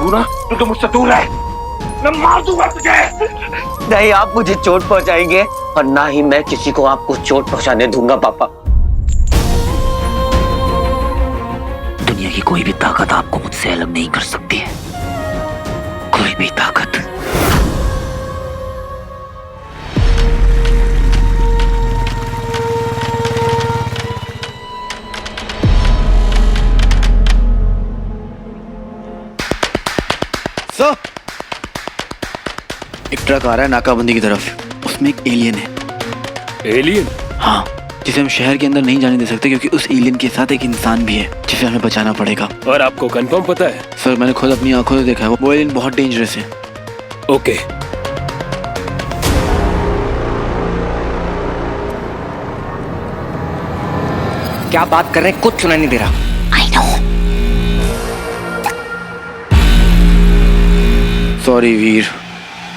तू ना, तू तो मुझसे दूर है, मैं मार दूंगा तुझे। नहीं, आप मुझे चोट पहुंचाएंगे और ना ही मैं किसी को आपको चोट पहुंचाने दूंगा पापा। दुनिया की कोई भी ताकत आपको मुझसे अलग नहीं कर सकती है, कोई भी ताकत। सर, एक ट्रक आ रहा है नाकाबंदी की तरफ, उसमें एक एलियन है। एलियन? हाँ, जिसे हम शहर के अंदर नहीं जाने दे सकते क्योंकि उस एलियन के साथ एक इंसान भी है जिसे हमें बचाना पड़ेगा। और आपको कंफर्म पता है? सर, मैंने खुद अपनी आंखों से देखा है, वो एलियन बहुत डेंजरस है। ओके। क्या बात कर रहे हैं, कुछ सुनाई नहीं दे रहा। I know. सॉरी वीर,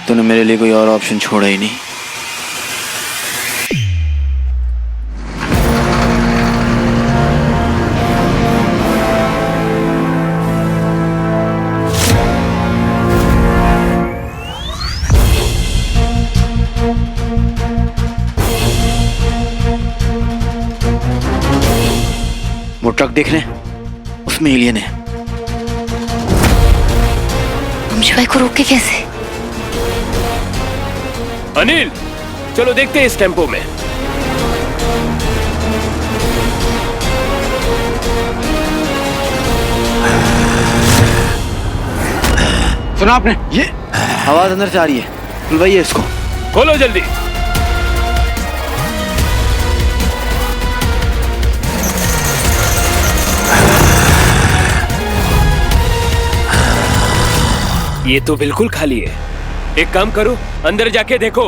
तूने मेरे लिए कोई और ऑप्शन छोड़ा ही नहीं। वो ट्रक देख रहे हैं, उसमें एलियन है। हम शिवाय को रोके कैसे? अनिल, चलो देखते हैं इस टेम्पो में। सुना आपने? ये आवाज अंदर से आ रही है, बुलवाइए इसको। खोलो जल्दी। ये तो बिल्कुल खाली है। एक काम करो, अंदर जाके देखो।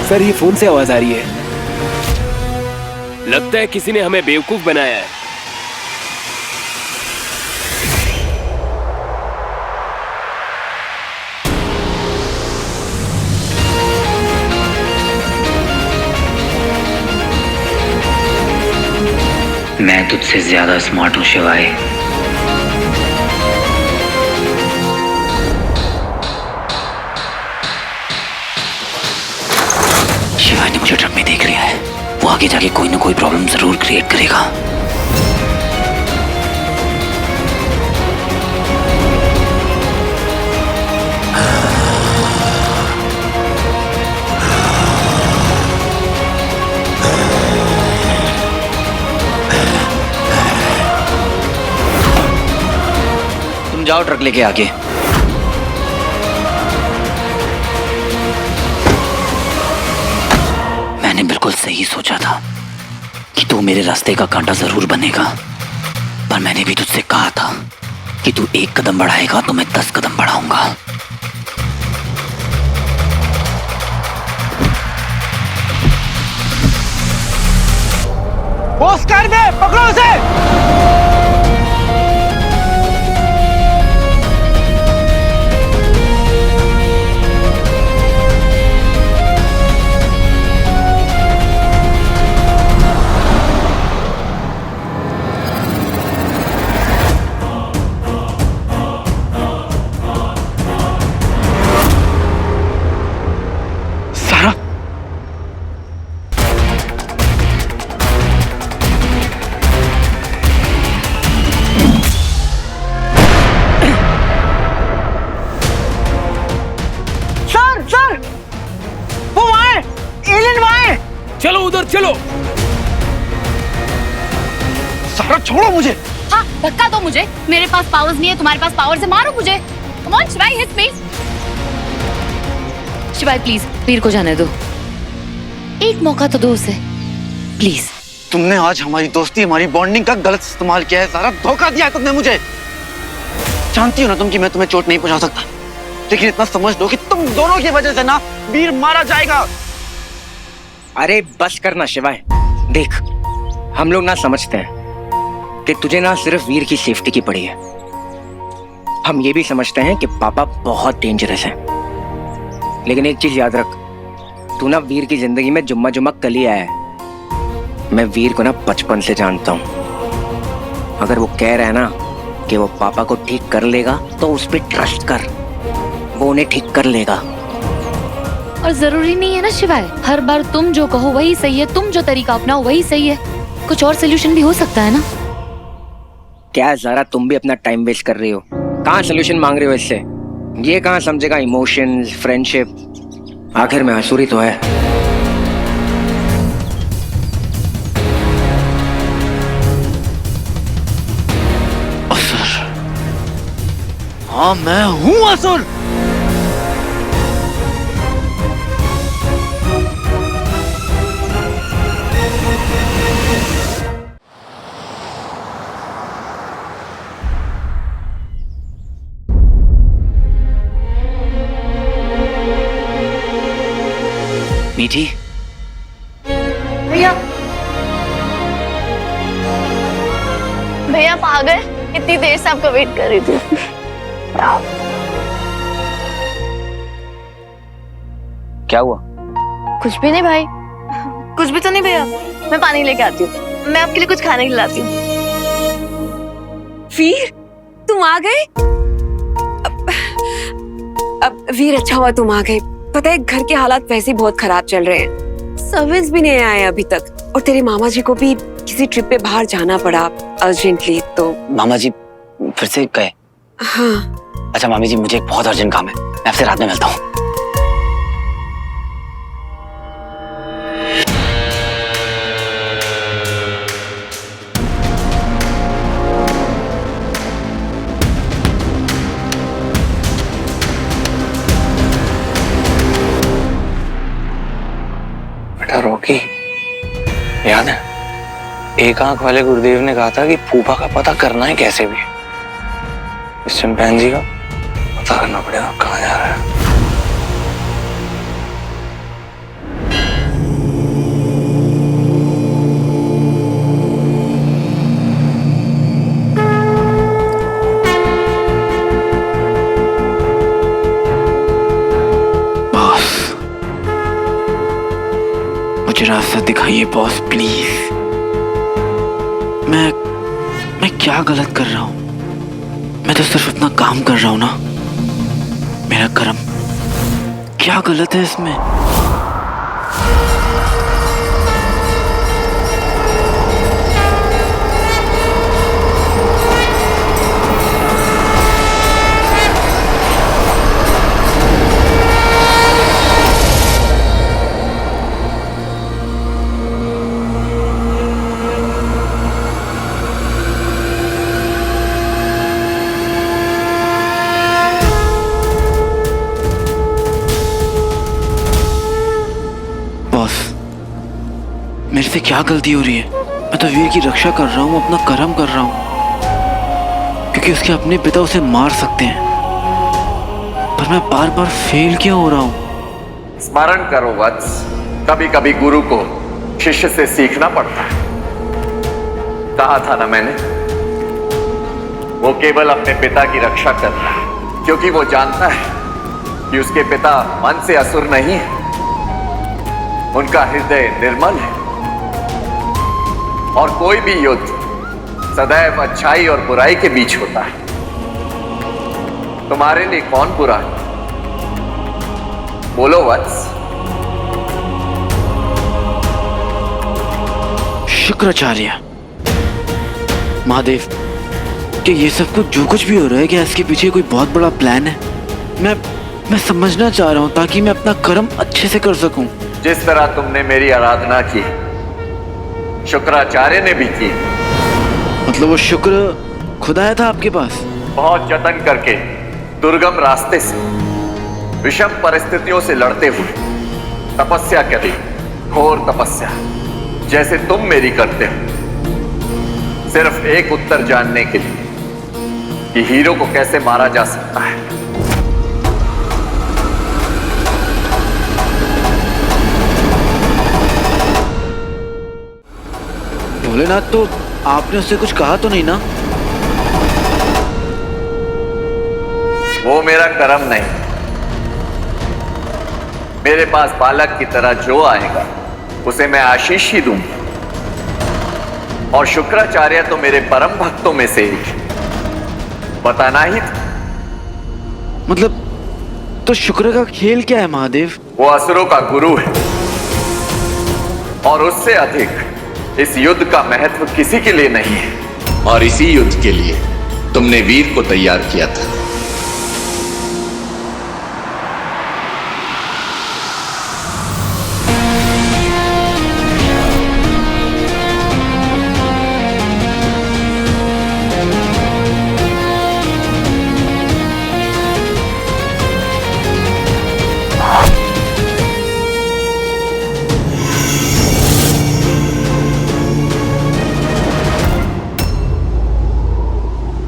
सर, ये फोन से आवाज आ रही है। लगता है किसी ने हमें बेवकूफ बनाया है। मैं तुझसे ज्यादा स्मार्ट हूं शिवाय। शिवाय ने मुझे ट्रक में देख लिया है, वो आगे जाके कोई ना कोई प्रॉब्लम जरूर क्रिएट करेगा। तुम जाओ ट्रक लेके आगे। मैंने बिल्कुल सही सोचा था कि तू मेरे रास्ते का कांटा जरूर बनेगा, पर मैंने भी तुझसे कहा था कि तू एक कदम बढ़ाएगा तो मैं 10 कदम बढ़ाऊंगा। पोस्टकार्ड में पकड़ो उसे। चलो उधर चलो। सारा छोड़ो मुझे। हाँ, धक्का दो मुझे। मेरे पास पावर्स नहीं है, तुम्हारे पास पावर्स है, मारो मुझे। कम ऑन शिवाय, हिट मी। शिवाय प्लीज, वीर को जाने दो, एक मौका तो दो उसे प्लीज। तुमने आज हमारी दोस्ती, हमारी बॉन्डिंग का गलत इस्तेमाल किया है। सारा धोखा दिया है तुमने मुझे। जानती हो ना तुम कि मैं तुम्हें चोट नहीं पहुंचा सकता, लेकिन इतना समझ लो कि तुम दोनों की वजह से ना वीर मारा जाएगा। अरे बस करना शिवाय, देख हम लोग ना समझते हैं कि तुझे ना सिर्फ वीर की सेफ्टी की पड़ी है, हम ये भी समझते हैं कि पापा बहुत डेंजरस है। लेकिन एक चीज याद रख, तू ना वीर की जिंदगी में जुम्मा जुम्मा कल ही आया है। मैं वीर को ना बचपन से जानता हूँ। अगर वो कह रहा है ना कि वो पापा को ठीक कर लेगा तो उस पर ट्रस्ट कर, वो उन्हें ठीक कर लेगा। और जरूरी नहीं है ना शिवाय, हर बार तुम जो कहो वही सही है, तुम जो तरीका अपनाओ वही सही है। कुछ और सोल्यूशन भी हो सकता है ना। क्या ज़रा तुम भी अपना टाइम वेस्ट कर रही हो? कहाँ सोल्यूशन मांग रहे हो इससे? ये कहाँ समझेगा इमोशंस, फ्रेंडशिप? आखिर में हसूरी तो है। असुर? हाँ मैं हूँ असुर। मीठी, भैया भैया आप आ गए? इतनी देर से आपका वेट कर रही थी। क्या हुआ? कुछ भी नहीं भाई, कुछ भी तो नहीं भैया। मैं पानी लेके आती हूँ, मैं आपके लिए कुछ खाने के लिए लाती हूँ। वीर, तुम आ गए? अब वीर अच्छा हुआ तुम आ गए। पता है घर के हालात वैसे ही बहुत खराब चल रहे हैं, सर्विस भी नहीं आए अभी तक, और तेरे मामा जी को भी किसी ट्रिप पे बाहर जाना पड़ा अर्जेंटली। तो मामा जी फिर से गए? हाँ। अच्छा मामी जी, मुझे एक बहुत अर्जेंट काम है, मैं आपसे रात में मिलता हूँ। बेटा रॉकी, याद है एक आंख वाले गुरुदेव ने कहा था कि फूफा का पता करना है कैसे भी। इस चिंपैंजी का पता करना पड़ेगा कहाँ जा रहा है। बॉस, मुझे रास्ता दिखाइए बॉस प्लीज। मैं क्या गलत कर रहा हूँ? मैं तो सिर्फ अपना काम कर रहा हूँ ना। मेरा कर्म क्या गलत है इसमें? बॉस, मेरे से क्या गलती हो रही है? मैं तो वीर की रक्षा कर रहा हूँ, अपना कर्म कर रहा हूँ, क्योंकि उसके अपने पिता उसे मार सकते हैं। पर मैं बार बार फेल क्यों हो रहा हूँ? स्मरण करो वत्स, कभी कभी गुरु को शिष्य से सीखना पड़ता है। कहा था ना मैंने, वो केवल अपने पिता की रक्षा कर रहा है, क्योंकि वो जानता है कि उसके पिता मन से असुर नहीं है, उनका हृदय निर्मल है। और कोई भी युद्ध सदैव अच्छाई और बुराई के बीच होता है। तुम्हारे लिए कौन बुरा है? बोलो वत्स। शुक्राचार्य, महादेव, कि ये सब कुछ जो कुछ भी हो रहा है, क्या इसके पीछे कोई बहुत बड़ा प्लान है? मैं समझना चाह रहा हूँ ताकि मैं अपना कर्म अच्छे से कर सकूं। जिस तरह तुमने मेरी आराधना की, शुक्राचार्य ने भी की। मतलब वो शुक्र खुद आया था आपके पास? बहुत जतन करके दुर्गम रास्ते से, विषम परिस्थितियों से लड़ते हुए तपस्या करी, घोर तपस्या, जैसे तुम मेरी करते हो, सिर्फ एक उत्तर जानने के लिए कि हीरो को कैसे मारा जा सकता है। भोलेनाथ, तो आपने उससे कुछ कहा तो नहीं ना? वो मेरा कर्म नहीं, मेरे पास बालक की तरह जो आएगा उसे मैं आशीष ही दूंगा। और शुक्राचार्य तो मेरे परम भक्तों में से एक बताना ही था। मतलब तो शुक्र का खेल क्या है महादेव? वो असुरों का गुरु है और उससे अधिक इस युद्ध का महत्व किसी के लिए नहीं है। और इसी युद्ध के लिए तुमने वीर को तैयार किया था।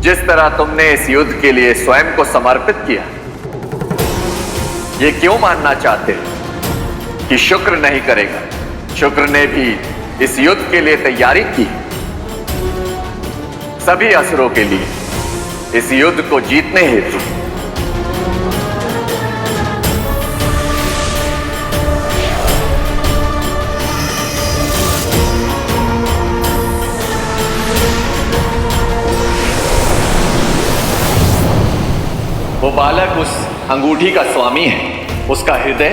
जिस तरह तुमने इस युद्ध के लिए स्वयं को समर्पित किया, ये क्यों मानना चाहते हो कि शुक्र नहीं करेगा? शुक्र ने भी इस युद्ध के लिए तैयारी की, सभी असुरों के लिए इस युद्ध को जीतने हेतु। वो बालक उस अंगूठी का स्वामी है, उसका हृदय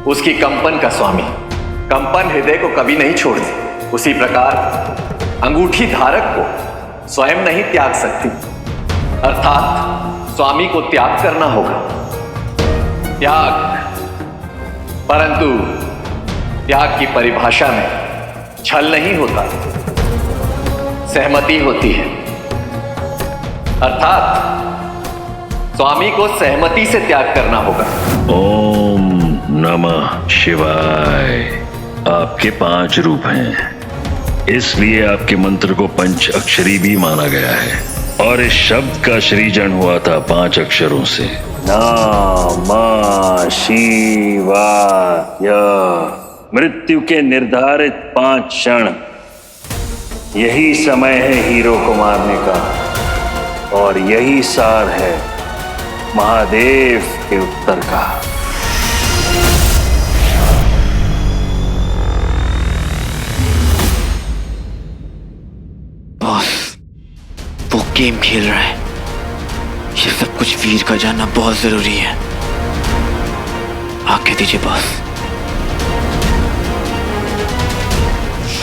उसकी कंपन का स्वामी। कंपन हृदय को कभी नहीं छोड़ती, उसी प्रकार अंगूठी धारक को स्वयं नहीं त्याग सकती, अर्थात स्वामी को त्याग करना होगा। त्याग, परंतु त्याग की परिभाषा में छल नहीं होता, सहमति होती है। अर्थात स्वामी को सहमति से त्याग करना होगा। ओम नमः शिवाय। आपके 5 रूप हैं, इसलिए आपके मंत्र को पंच अक्षरी भी माना गया है। और इस शब्द का सृजन हुआ था 5 अक्षरों से। नमः शिवाय। मृत्यु के निर्धारित 5 क्षण, यही समय है हीरो को मारने का, और यही सार है महादेव के उत्तर का। बॉस, वो गेम खेल रहा है। ये सब कुछ वीर का जानना बहुत जरूरी है। आज्ञा दीजिए बॉस।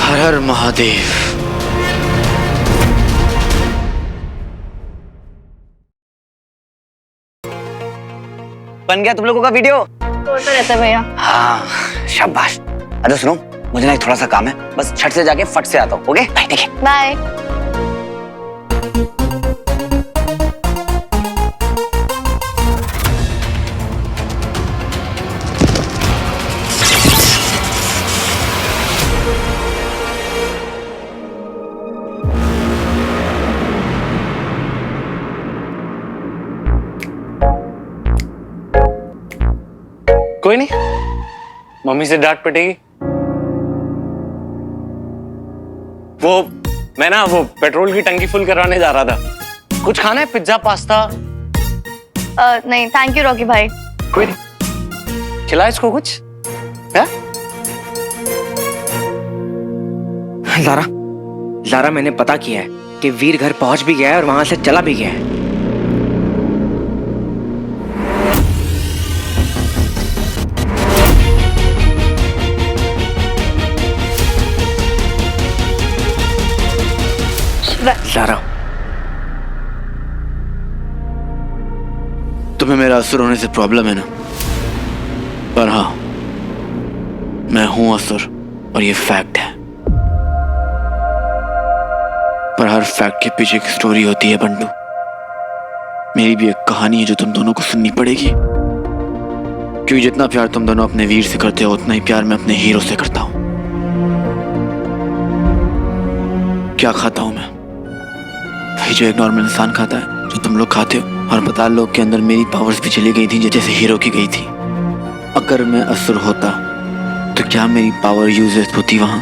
हर हर महादेव। बन गया तुम लोगों का वीडियो? होता रहता है भैया। हाँ शाबाश। अरे सुनो, मुझे ना एक थोड़ा सा काम है, बस छट से जाके फट से आता हूँ। ओके बाय, ठीक है, बाय। कोई नहीं, मम्मी से डांट पड़ेगी। मैं ना पेट्रोल की टंकी फुल करवाने जा रहा था। कुछ खाना है? Pizza, pasta? नहीं थैंक यू रॉकी भाई। कोई नहीं, खिला इसको कुछ है? ज़ारा मैंने पता किया है कि वीर घर पहुंच भी गया है और वहां से चला भी गया है। ज़ारा, तुम्हें मेरा असुर होने से प्रॉब्लम है ना? पर हाँ, मैं हूं असुर और ये फैक्ट है। पर हर फैक्ट के पीछे एक स्टोरी होती है बंटू। मेरी भी एक कहानी है जो तुम दोनों को सुननी पड़ेगी। क्योंकि जितना प्यार तुम दोनों अपने वीर से करते हो, उतना ही प्यार मैं अपने हीरो से करता हूं। क्या खाता हूं मैं? वही जो एक नॉर्मल इंसान खाता है, जो तुम लोग खाते हो। और बता, लोग के अंदर मेरी पावर्स भी चली गई थी जैसे हीरो की गई थी। अगर मैं असुर होता तो क्या मेरी पावर यूजलेस होती वहां?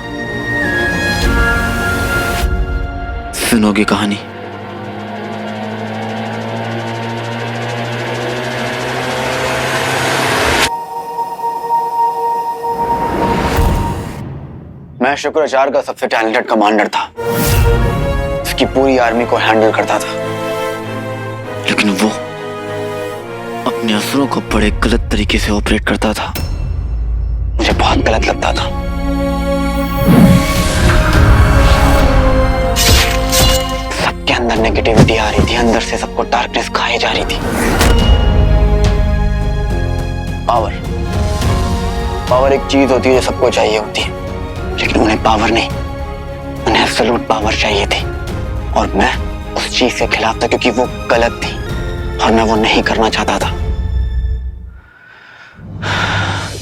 सुनोगे कहानी? मैं शुक्राचार्य का सबसे टैलेंटेड कमांडर था, उसकी पूरी आर्मी को हैंडल करता था, लेकिन वो अपने असुरों को बड़े गलत तरीके से ऑपरेट करता था। मुझे बहुत गलत लगता था। सबके अंदर नेगेटिविटी आ रही थी, अंदर से सबको डार्कनेस खाई जा रही थी। पावर एक चीज होती है जो सबको चाहिए होती है, लेकिन उन्हें पावर नहीं, उन्हें एब्सोल्यूट पावर चाहिए थी। और मैं उस चीज के खिलाफ था क्योंकि वो गलत थी और मैं वो नहीं करना चाहता था।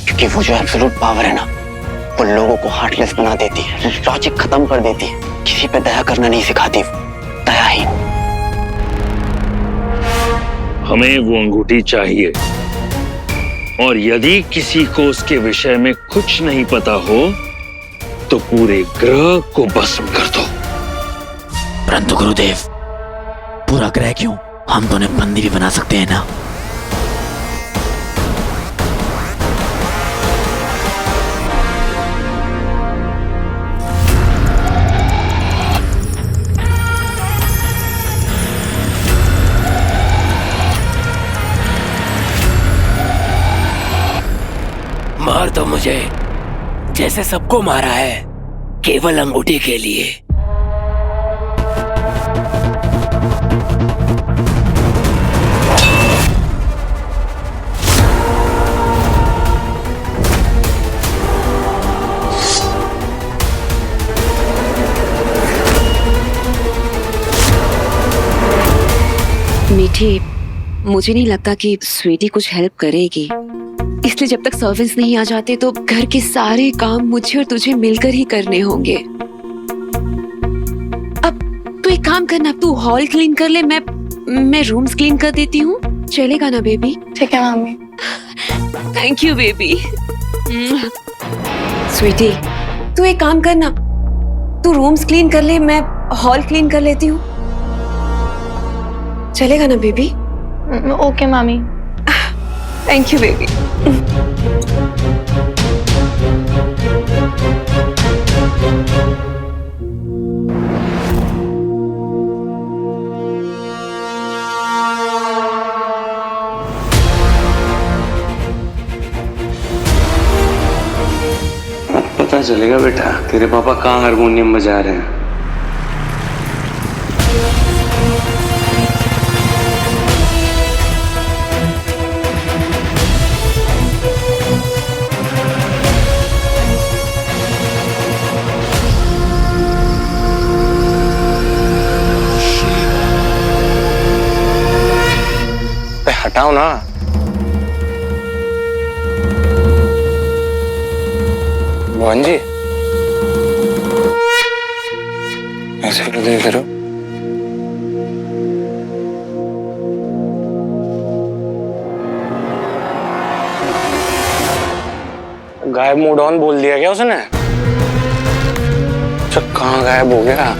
क्योंकि वो जो एब्सोल्यूट पावर है ना, वो लोगों को हार्टलेस बना देती है, लॉजिक खत्म कर देती है, किसी पे दया करना नहीं सिखाती, दयाहीन। हमें वो अंगूठी चाहिए, और यदि किसी को उसके विषय में कुछ नहीं पता हो तो पूरे ग्रह को भस्म कर दो। परंतु गुरुदेव, पूरा ग्रह क्यों, हम तो उन्हें बंदी भी बना सकते हैं ना। मार दो मुझे जैसे सबको मारा है, केवल अंगूठी के लिए। मीठी, मुझे नहीं लगता कि स्वीटी कुछ हेल्प करेगी, इसलिए जब तक सर्वेंट्स नहीं आ जाते तो घर के सारे काम मुझे और तुझे मिलकर ही करने होंगे। अब तू एक काम करना, तू हॉल क्लीन कर ले, मैं रूम्स क्लीन कर देती हूँ। चलेगा ना बेबी? ठीक है mummy. Thank you baby. Sweetie, तू एक काम करना, तू रूम्स क्लीन कर ले, मैं हॉल क्लीन कर लेती हूँ। चलेगा ना बेबी? ओके मामी। Thank you baby. पता चलेगा बेटा, तेरे पापा कहाँ हारमोनियम बजा रहे हैं। हटाओ ना। मोहन जी, ऐसे क्यों देख रहे हो? गायब मूड ऑन बोल दिया क्या उसने? अच्छा, कहाँ गायब हो गया?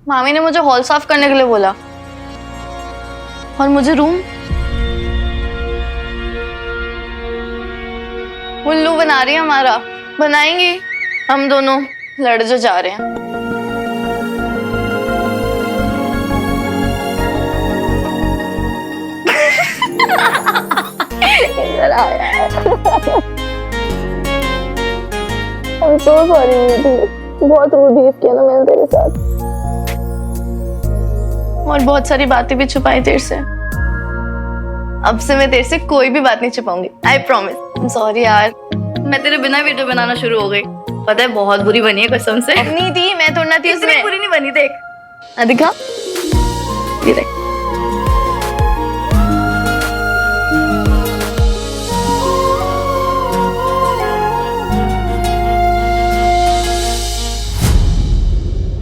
मामी ने मुझे हॉल साफ करने के लिए बोला और मुझे रूम। उल्लू बना रही है हमारा, बनाएंगी हम दोनों लड़ जो जा रहे हैं। इधर आया। I'm so sorry मीठी, बहुत रूड बिहेव किया ना मैंने तेरे साथ, और बहुत सारी बातें भी छुपाई तेरे से। अब से मैं तेरे से कोई भी बात नहीं छुपाऊंगी, आई प्रॉमिस। सॉरी यार, मैं तेरे बिना वीडियो बनाना शुरू हो गई। पता है बहुत बुरी बनी है कसम से। नहीं थी, मैं थोड़ी ना थी उसमें। बुरी नहीं बनी, देख दिखा, ये देख।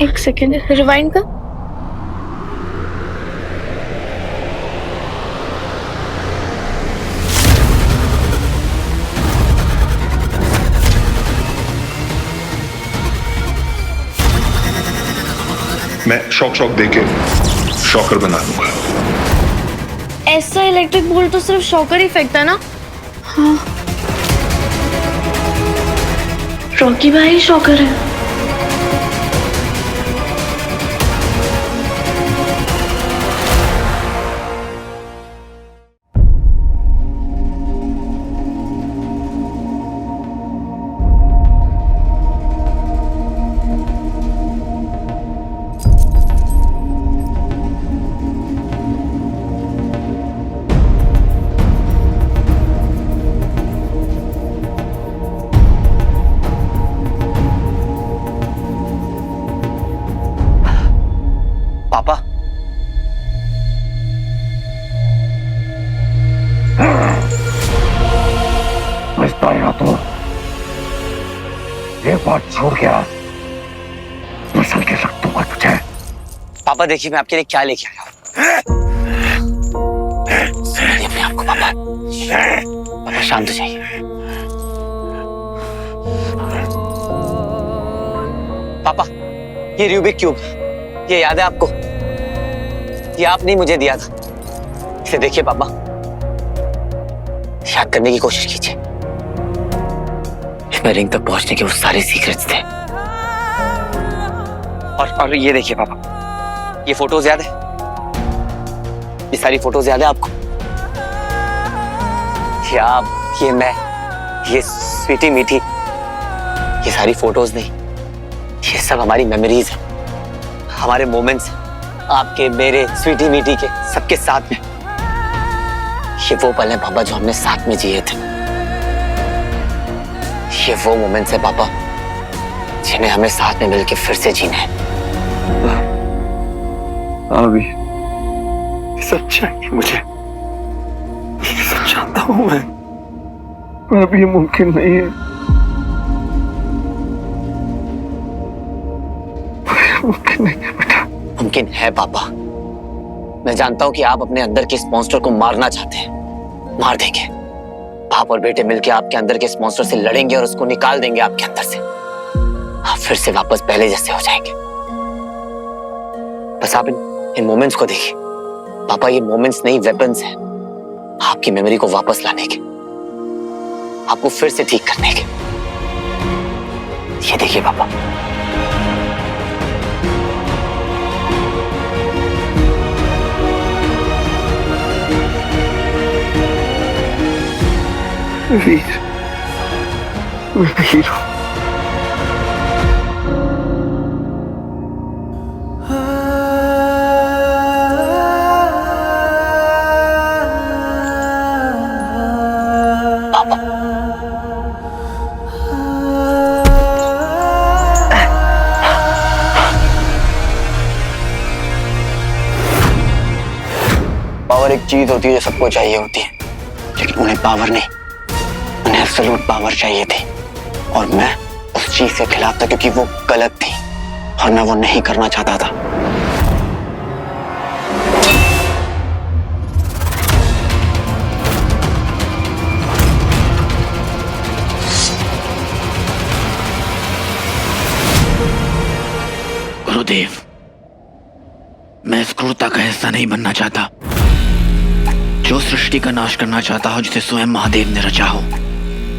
एक सेकेंड, रिवाइंड कर। मैं शॉक देके शॉकर बना दूंगा। ऐसा इलेक्ट्रिक बोल्ट तो सिर्फ शॉकर ही फेंकता है ना? हाँ। रॉकी भाई शॉकर है। पापा, तो एक बात छोड़ गया, मसल के रख दूंगा तुझे। पापा देखिए मैं आपके लिए क्या लेके आया हूँ। सुनिए अपने आपको पापा। पापा शांत हो जाइए। पापा ये रूबिक क्यूब, ये याद है आपको? ये आपने ही मुझे दिया था। इसे देखिए पापा, याद करने की कोशिश कीजिए। इसमें रिंग तक पहुंचने के वो सारे सीक्रेट्स थे। और ये देखिए पापा, ये फोटोज याद है? ये सारी फोटोज याद है आपको? ये आप, ये मैं, ये स्वीटी मीठी, ये सारी फोटोज नहीं, ये सब हमारी मेमोरीज है, हमारे मोमेंट्स हैं, आपके, मेरे, स्वीटी मीठी के, सबके साथ में। ये वो पल है पापा जो हमने साथ में जिए थे। ये वो मोमेंट्स है पापा जिन्हें हमें साथ में मिलकर फिर से जीना है। अभी सब चाहिए मुझे, सब चाहता हूँ मैं, पर अभी ये मुमकिन नहीं है। मुमकिन नहीं है बेटा। मुमकिन है पापा। मैं जानता हूं कि आप अपने अंदर के इस मॉन्स्टर को मारना चाहते हैं, मार देंगे। बाप और बेटे मिलकर आपके अंदर के इस मॉन्स्टर से लड़ेंगे और उसको निकाल देंगे आपके अंदर से। आप फिर से वापस पहले जैसे हो जाएंगे। बस आप इन मोमेंट्स को देखिए पापा। ये मोमेंट्स नहीं, वेपन्स हैं आपकी मेमोरी को वापस लाने के, आपको फिर से ठीक करने के। ये देखिए पापा। वीर, वीर पावर एक चीज होती है जो सबको चाहिए होती है, लेकिन उन्हें पावर नहीं, उन्हें एब्सोल्यूट पावर चाहिए थी। और मैं उस चीज के खिलाफ था क्योंकि वो गलत थी और मैं वो नहीं करना चाहता था। गुरुदेव, मैं इस क्रूरता का हिस्सा नहीं बनना चाहता जो सृष्टि का नाश करना चाहता हो, जिसे स्वयं महादेव ने रचा हो।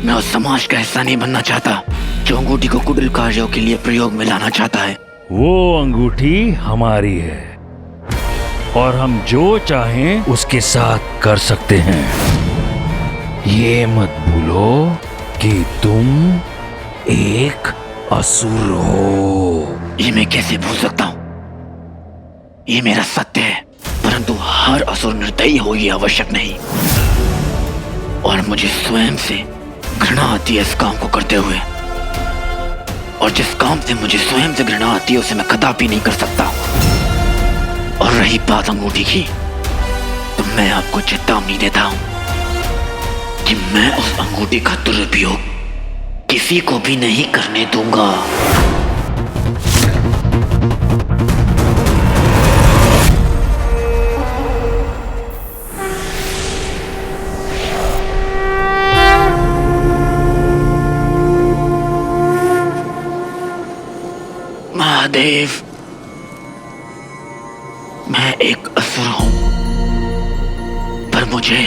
मैं उस समाज का हिस्सा नहीं बनना चाहता जो अंगूठी को कुटिल कार्यों के लिए प्रयोग में लाना चाहता है। वो अंगूठी हमारी है और हम जो चाहें उसके साथ कर सकते हैं। ये मत भूलो कि तुम एक असुर हो। ये मैं कैसे भूल सकता हूँ? ये मेरा सत्य है, परंतु हर असुर निर्दयी हो ये आवश्यक नहीं। और मुझे स्वयं से घृणा आती है इस काम को करते हुए, और जिस काम से मुझे स्वयं से घृणा आती है उसे मैं कदापि नहीं कर सकता। और रही बात अंगूठी की, तो मैं आपको चेतावनी देता हूं कि मैं उस अंगूठी का दुरुपयोग किसी को भी नहीं करने दूंगा। महादेव, मैं एक असुर हूं, पर मुझे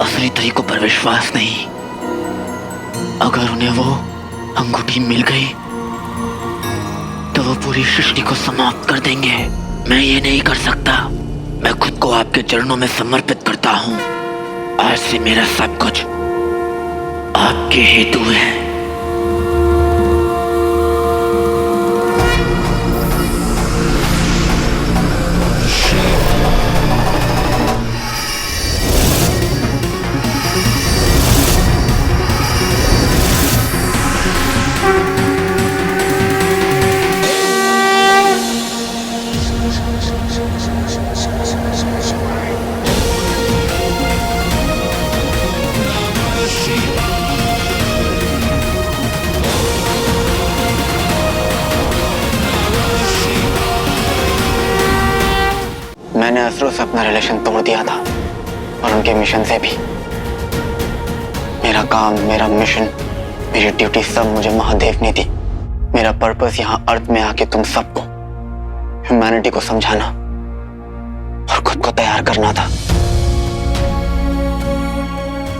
असली तरीकों पर विश्वास नहीं। अगर उन्हें वो अंगूठी मिल गई तो वो पूरी सृष्टि को समाप्त कर देंगे। मैं ये नहीं कर सकता। मैं खुद को आपके चरणों में समर्पित करता हूँ। आज से मेरा सब कुछ आपके हेतु है। मैंने असुरों से अपना रिलेशन तोड़ दिया था और उनके मिशन से भी। मेरा काम, मेरा मिशन, मेरी ड्यूटी सब मुझे महादेव ने दी। मेरा पर्पस यहाँ अर्थ में आके तुम सबको, ह्यूमैनिटी को समझाना और खुद को तैयार करना था,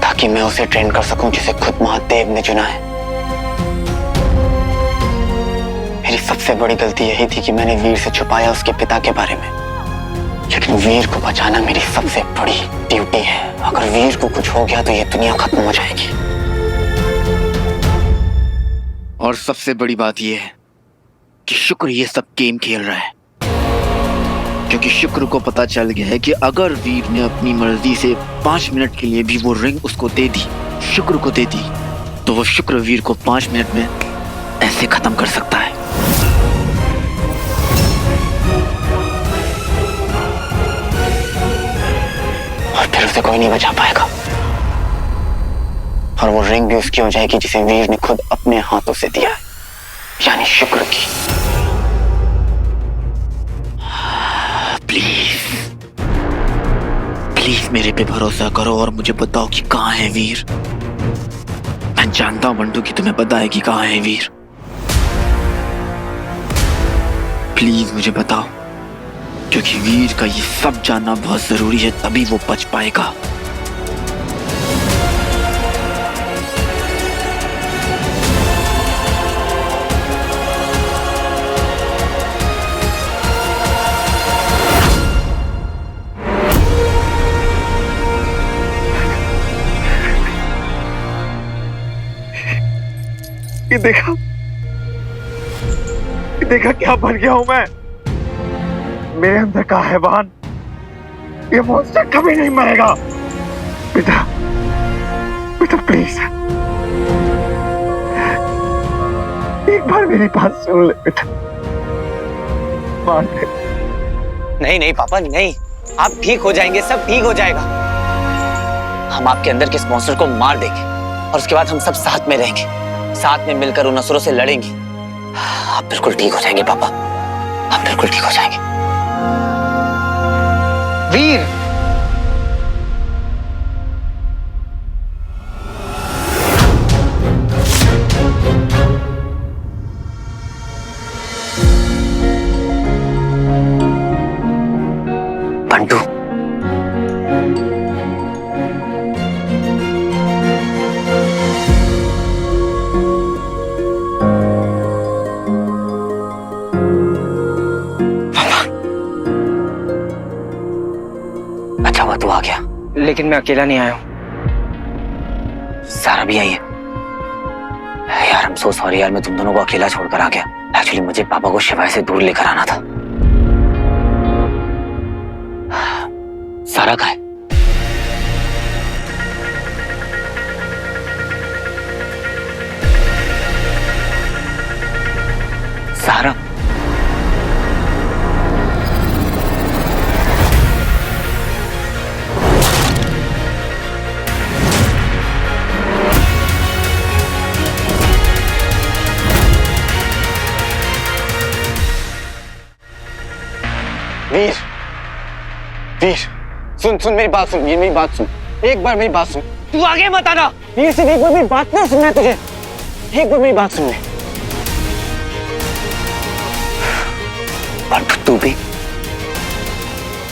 ताकि मैं उसे ट्रेन कर सकूं जिसे खुद महादेव ने चुना है। मेरी सबसे बड़ी गलती यही थी कि मैंने वीर से छुपाया उसके पिता के बारे में, लेकिन वीर को बचाना मेरी सबसे बड़ी ड्यूटी है। अगर वीर को कुछ हो गया तो ये दुनिया खत्म हो जाएगी। और सबसे बड़ी बात ये है कि शुक्र ये सब गेम खेल रहा है, क्योंकि शुक्र को पता चल गया है कि अगर वीर ने अपनी मर्जी से 5 मिनट के लिए भी वो रिंग उसको दे दी, शुक्र को दे दी, तो वो शुक्र वीर को 5 मिनट में ऐसे खत्म कर सकता है। और फिर उसे कोई नहीं बचा पाएगा। और वो रिंग भी उसकी हो जाएगी जिसे वीर ने खुद अपने हाथों से दिया है, यानी शुक्र की। प्लीज प्लीज मेरे पे भरोसा करो और मुझे बताओ कि कहाँ है वीर। मैं जानता हूं बंटू कि तुम्हें पता है कि कहाँ है वीर। प्लीज मुझे बताओ, क्योंकि वीर का ये सब जानना बहुत जरूरी है, तभी वो बच पाएगा। ये देखा क्या बन गया हूं मैं। मेरे अंदर का हैवान, ये मॉन्स्टर कभी नहीं मरेगा। पिता प्लीज एक बार मेरी बात सुन ले बेटा। मान ले। नहीं पापा नहीं, आप ठीक हो जाएंगे, सब ठीक हो जाएगा। हम आपके अंदर के इस मॉन्स्टर को मार देंगे और उसके बाद हम सब साथ में रहेंगे, साथ में मिलकर उन असुरों से लड़ेंगे। आप बिल्कुल ठीक हो जाएंगे पापा, आप बिल्कुल ठीक हो जाएंगे। वीर, बंटू, अच्छा हुआ तू आ गया। लेकिन मैं अकेला नहीं आया हूँ। सारा भी आई है। यार I'm so sorry यार, मैं तुम दोनों को अकेला छोड़कर आ गया। एक्चुअली मुझे पापा को शिवाय से दूर लेकर आना था। सारा कहाँ है? सारा वीर, वीर, सुन मेरी बात सुन, वीर मेरी बात सुन, एक बार मेरी बात सुन। तू आगे मत आना। वीर से एक बार मेरी बात ना सुनना है तुझे, एक बार मेरी बात सुन ले। बंटू तू भी,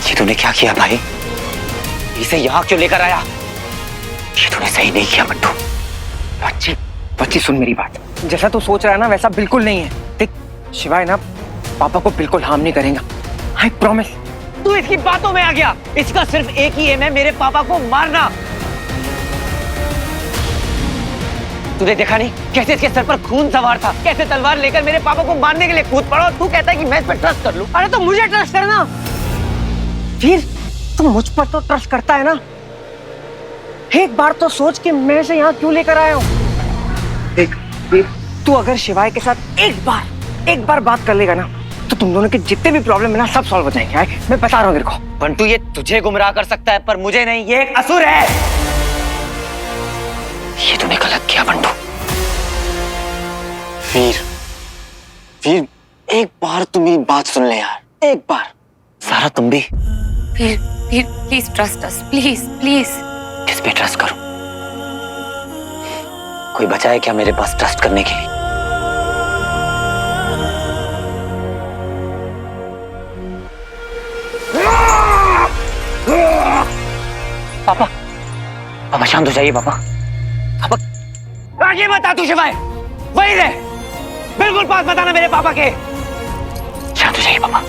ये तूने क्या किया भाई? इसे यहाँ क्यों लेकर आया? ये तूने सही नहीं किया बंटू। अच्छी बच्ची सुन मेरी बात, जैसा तू सोच रहा है ना वैसा बिल्कुल नहीं है। देख शिवाय ना पापा को बिल्कुल हार्म नहीं करेगा, आई प्रॉमिस। तू इसकी बातों में आ गया। इसका सिर्फ एक ही एम है, मेरे पापा को मारना। तूने देखा नहीं कैसे इसके सर पर खून सवार था, कैसे तलवार लेकर मेरे पापा को मारने के लिए कूद पड़ा। तू कहता है कि मैं इस पर ट्रस्ट कर लूं। अरे तो मुझे ट्रस्ट करना। फिर तू मुझ पर तो ट्रस्ट करता है ना, एक बार तो सोच कि मैं इसे यहाँ क्यों लेकर आया हूँ। देख तू अगर शिवाय के साथ एक बार बात कर लेगा ना तो तुम दोनों के जितने भी प्रॉब्लम है ना सब सॉल्व हो जाएंगे। मैं बता रहा हूँ तेरे को। बंटू ये तुझे गुमराह कर सकता है पर मुझे नहीं, ये एक असुर है। ये तूने गलत किया बंटू। वीर एक बार तू मेरी बात सुन ले यार, एक बार। सारा तुम भी। Veer please trust us, please please. किस पे ट्रस्ट करूं? कोई बचा है क्या मेरे पास ट्रस्ट करने के लिए? पापा शांत हो जाइए। पापा आगे बता तू शिवाय, वही रहे, बिल्कुल पास बताना मेरे पापा के। शांत हो जाइए पापा,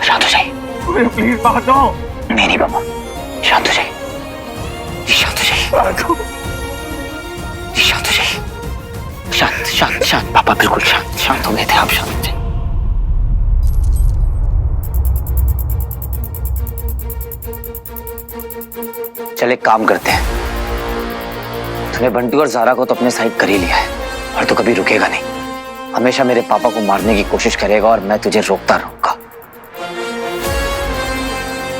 शांत हो जाइए। प्लीज बात दो। नहीं पापा, शांत हो जाइए, शांत हो जाइए, शांत हो जाइए। शांत शांत शांत पापा, बिल्कुल शांत। शांत हो गए थे आप, शांत हो जाइए। चल एक काम करते हैं, तूने बंटू और ज़ारा को तो अपने साइड कर ही लिया है और तू कभी रुकेगा नहीं, हमेशा मेरे पापा को मारने की कोशिश करेगा और मैं तुझे रोकता रहूंगा।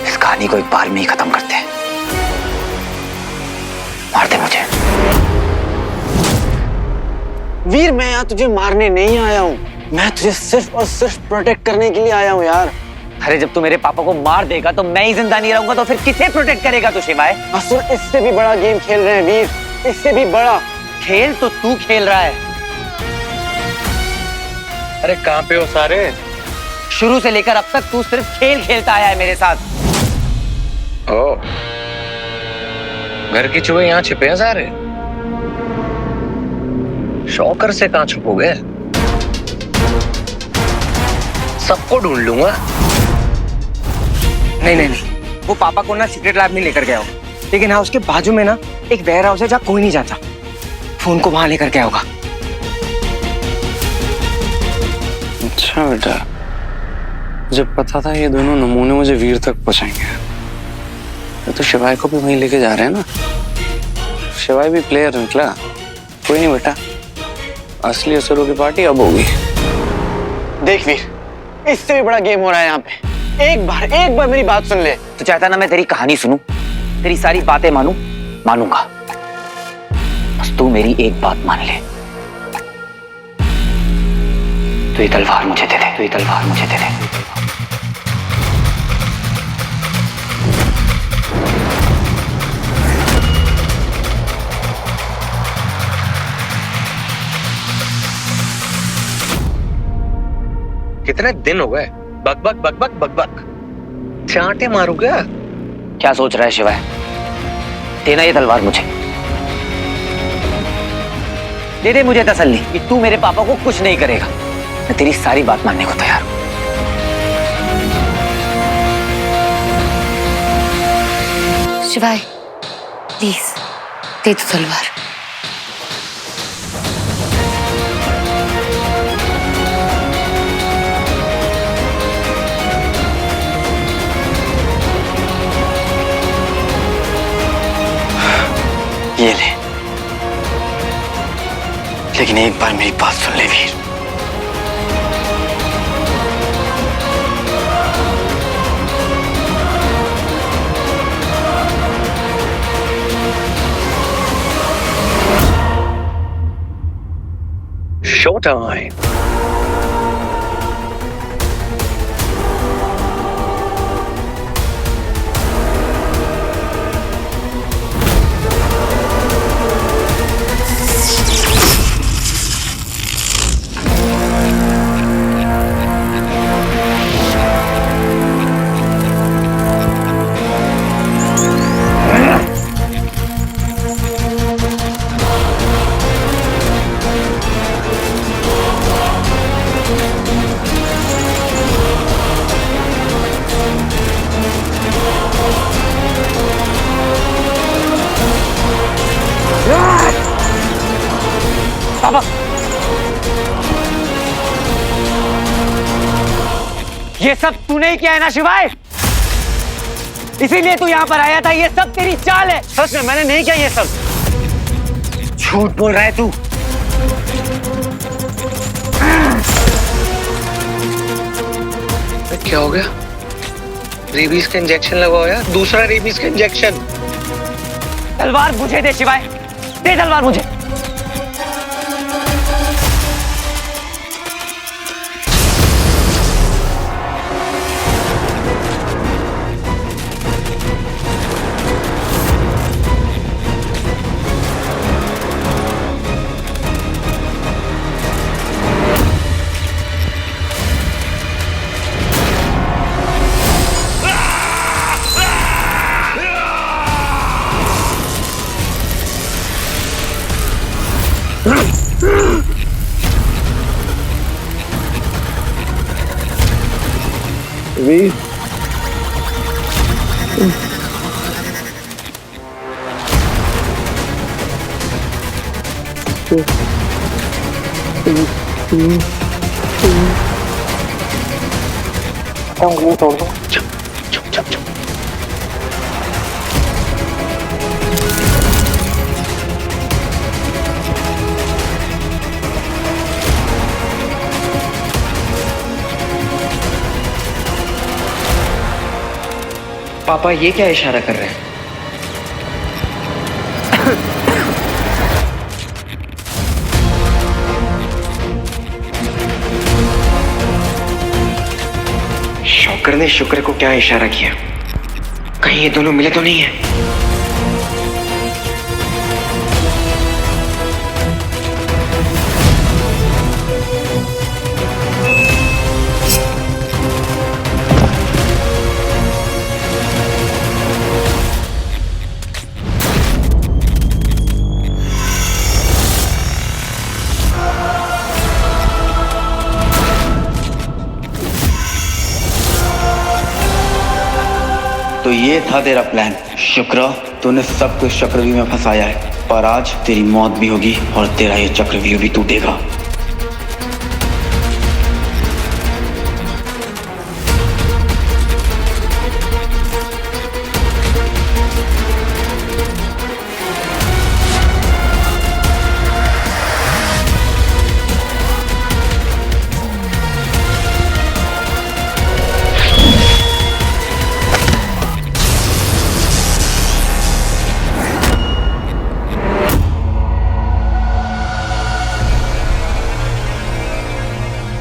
इस कहानी को एक बार में ही खत्म करते हैं। मार दे मुझे। वीर मैं यहाँ तुझे मारने नहीं आया हूँ, मैं तुझे सिर्फ और सिर्फ प्रोटेक्ट करने के लिए आया हूँ यार। अरे जब तू मेरे पापा को मार देगा तो मैं ही जिंदा नहीं रहूंगा तो फिर किसे प्रोटेक्ट करेगा तू शिवाय? असुर इससे भी बड़ा गेम खेल रहे हैं वीर, इससे भी बड़ा खेल तो तू खेल रहा है। अरे कहाँ पे हो सारे? शुरू से लेकर अब तक तू सिर्फ खेल खेलता आया है मेरे साथ। ओ, घर के चूहे यहाँ छिपे हैं सारे। शौकर से कहाँ छुपोगे? सबको ढूंढ लूंगा। नहीं, वो पापा को ना सीक्रेट लैब में लेकर गया हो, लेकिन हाँ उसके बाजू में ना एक वेयर हाउस है जहाँ कोई नहीं जाता, फोन को वहां लेकर गया होगा। अच्छा बेटा, जब पता था ये दोनों नमूने मुझे वीर तक पहुंचाएंगे तो शिवाय को भी वहीं लेके जा रहे हैं ना। शिवाय भी प्लेयर निकला। कोई नहीं बेटा, असली असुरों की पार्टी अब होगी। देख वीर, इससे भी बड़ा गेम हो रहा है यहाँ पे। एक बार मेरी बात सुन ले। तू चाहता ना मैं तेरी कहानी सुनूं, तेरी सारी बातें मानूंगा, बस तू मेरी एक बात मान ले। तू ये तलवार मुझे दे दे, तू ये तलवार मुझे दे दे। कितने दिन हो गए बक बक बक बक बक बक, चांटे मारूंगा। क्या सोच रहा है शिवाय? देना ये तलवार मुझे, दे दे मुझे तसल्ली कि तू मेरे पापा को कुछ नहीं करेगा। मैं तेरी सारी बात मानने को तैयार हूं। शिवाय प्लीज दे दो तलवार। ये ले, लेकिन एक बार मेरी बात सुन ले वीर। Show time. ये सब तूने ही किया है ना शिवाय? इसीलिए तू यहाँ पर आया था। ये सब तेरी चाल है। सच में मैंने नहीं किया ये सब। झूठ बोल रहा है तू। क्या हो गया? रेबीज का इंजेक्शन लगवाया, दूसरा रेबीज का इंजेक्शन। तलवार मुझे दे शिवाय, दे तलवार मुझे। पापा ये क्या इशारा कर रहे हैं? शौकर ने शुक्र को क्या इशारा किया? कहीं ये दोनों मिले तो नहीं है? तो ये था तेरा प्लान शुक्र। तूने सब कुछ चक्रव्यूह में फंसाया है, पर आज तेरी मौत भी होगी और तेरा ये चक्रव्यूह भी टूटेगा।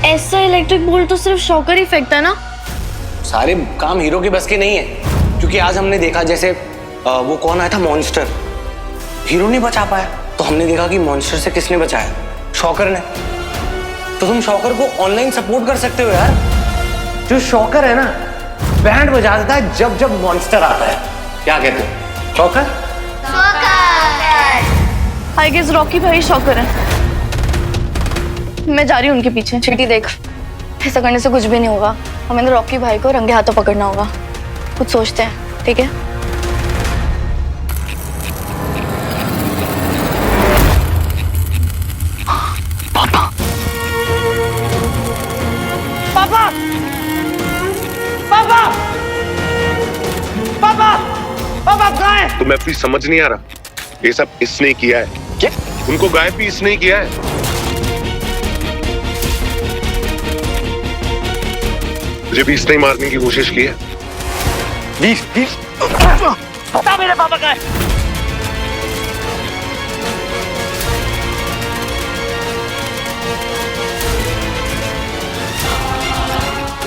ऐसा इलेक्ट्रिक बोल्ट तो सिर्फ शॉकर ही फेंकता है ना? सारे काम हीरो की बस के नहीं है, क्योंकि आज हमने देखा जैसे वो कौन आया था, मॉन्स्टर। हीरो नहीं बचा पाया तो हमने देखा कि मॉन्स्टर से किसने बचाया? शॉकर ने। तो तुम शॉकर को ऑनलाइन सपोर्ट कर सकते हो यार। जो शॉकर है ना, बैंड बजा देता है जब जब मॉन्स्टर आता है। क्या कहते हो? शॉकर? आई गेस रॉकी भाई शॉकर है। मैं जा रही हूँ उनके पीछे। चीटी देख, ऐसा करने से कुछ भी नहीं होगा। हमें रॉकी भाई को रंगे हाथों पकड़ना होगा। कुछ सोचते हैं, ठीक है? पापा पापा पापा पापा पापा कहाँ है? तुम्हें अपनी समझ नहीं आ रहा? ये सब इसने किया है। क्या? उनको गायब भी इसने किया है। मुझे भी इसने मारने की कोशिश की है। वीर बता मेरे पापा कहाँ है?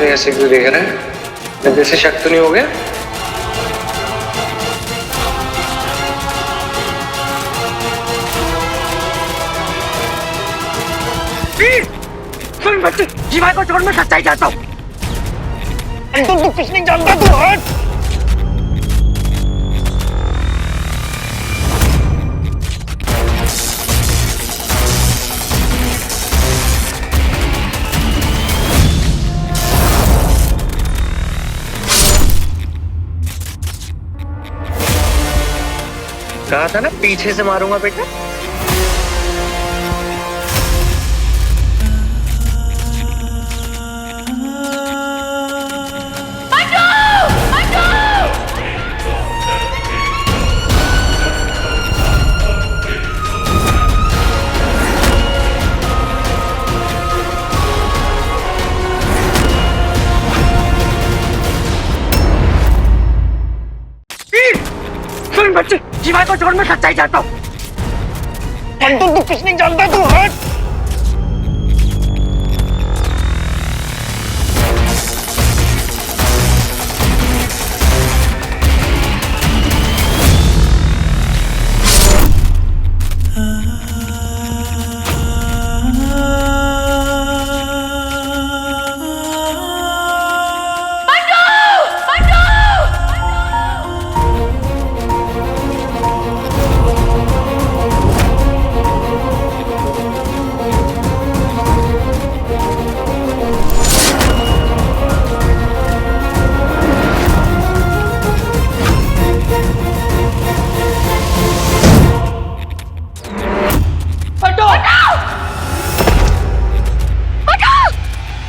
ऐसे क्यों देख रहे हैं? जैसे शक तो नहीं हो गया? सुन बच्चे, जीवा को छोड़, मैं सच्चाई चाहता हूँ। तुम तो कुछ नहीं जानता। तू हट। कहा था ना पीछे से मारूंगा बेटा। बच्चे शिवाय को छोड़ मैं सच्चाई चाहता हूँ। बंटू तू कुछ नहीं जानता, तू हट।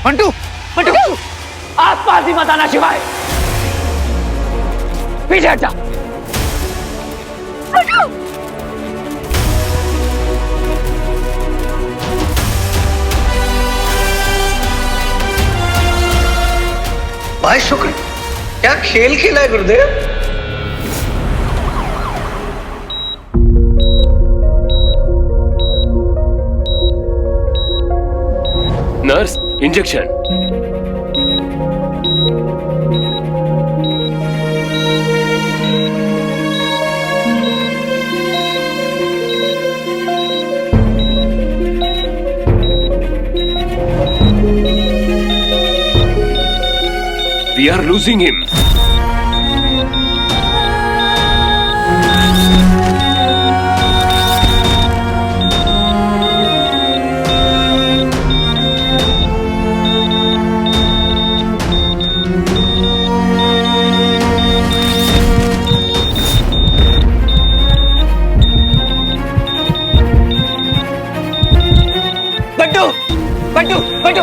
बंटू बंटू आसपास ही मत आना शिवाय, पीछे हट जा। भाई शुक्र, क्या खेल खेला है गुरुदेव। Nurse, injection. We are losing him.